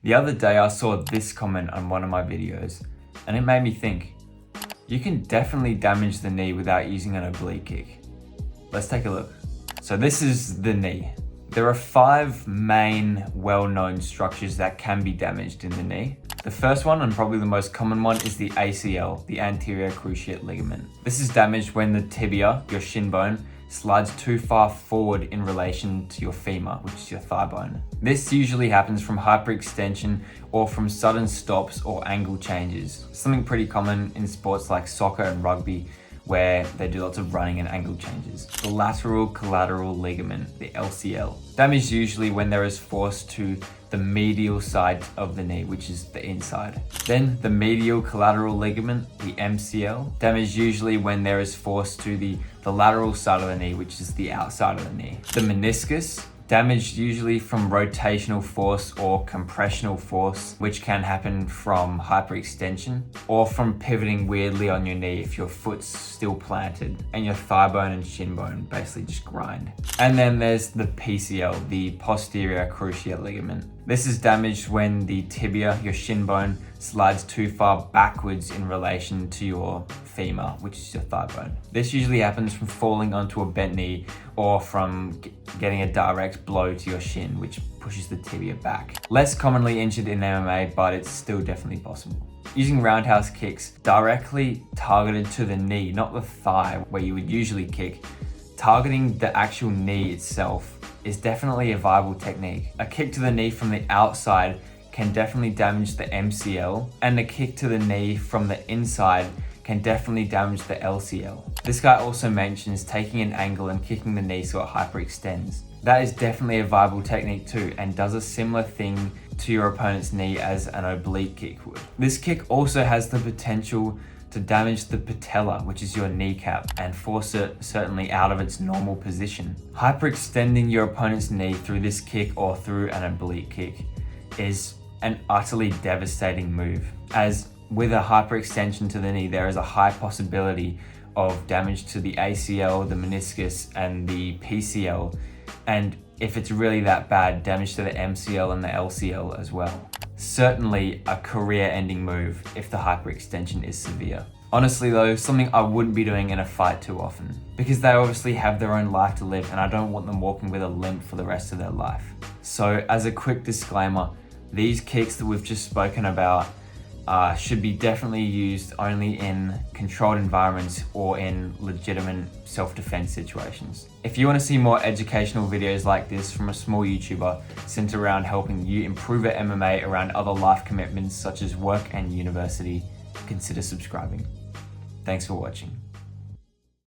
The other day I saw this comment on one of my videos and it made me think, you can definitely damage the knee without using an oblique kick. Let's take a look. So this is the knee. There are 5 main well-known structures that can be damaged in the knee. The first one, and probably the most common one, is the ACL, the anterior cruciate ligament. This is damaged when the tibia, your shin bone, slides too far forward in relation to your femur, which is your thigh bone. This usually happens from hyperextension or from sudden stops or angle changes. Something pretty common in sports like soccer and rugby, where they do lots of running and angle changes. The lateral collateral ligament, the LCL. Damage usually when there is force to the medial side of the knee, which is the inside. Then the medial collateral ligament, the MCL. Damage usually when there is force to the lateral side of the knee, which is the outside of the knee. The meniscus, damaged usually from rotational force or compressional force, which can happen from hyperextension or from pivoting weirdly on your knee if your foot's still planted and your thigh bone and shin bone basically just grind. And then there's the PCL, the posterior cruciate ligament. This is damaged when the tibia, your shin bone, slides too far backwards in relation to your femur, which is your thigh bone. This usually happens from falling onto a bent knee or from getting a direct blow to your shin, which pushes the tibia back. Less commonly injured in MMA, but it's still definitely possible. Using roundhouse kicks directly targeted to the knee, not the thigh where you would usually kick, targeting the actual knee itself is definitely a viable technique. A kick to the knee from the outside can definitely damage the MCL, and a kick to the knee from the inside can definitely damage the LCL. This guy also mentions taking an angle and kicking the knee so it hyperextends. That is definitely a viable technique too, and does a similar thing to your opponent's knee as an oblique kick would. This kick also has the potential to damage the patella, which is your kneecap, and force it certainly out of its normal position. Hyperextending your opponent's knee through this kick or through an oblique kick is an utterly devastating move, as with a hyperextension to the knee, there is a high possibility of damage to the ACL, the meniscus, and the PCL, and if it's really that bad, damage to the MCL and the LCL as well. Certainly a career-ending move if the hyperextension is severe. Honestly though, something I wouldn't be doing in a fight too often, because they obviously have their own life to live and I don't want them walking with a limp for the rest of their life. So as a quick disclaimer, these kicks that we've just spoken about should be definitely used only in controlled environments or in legitimate self-defense situations. If you want to see more educational videos like this from a small YouTuber centered around helping you improve at MMA around other life commitments such as work and university, consider subscribing. Thanks for watching.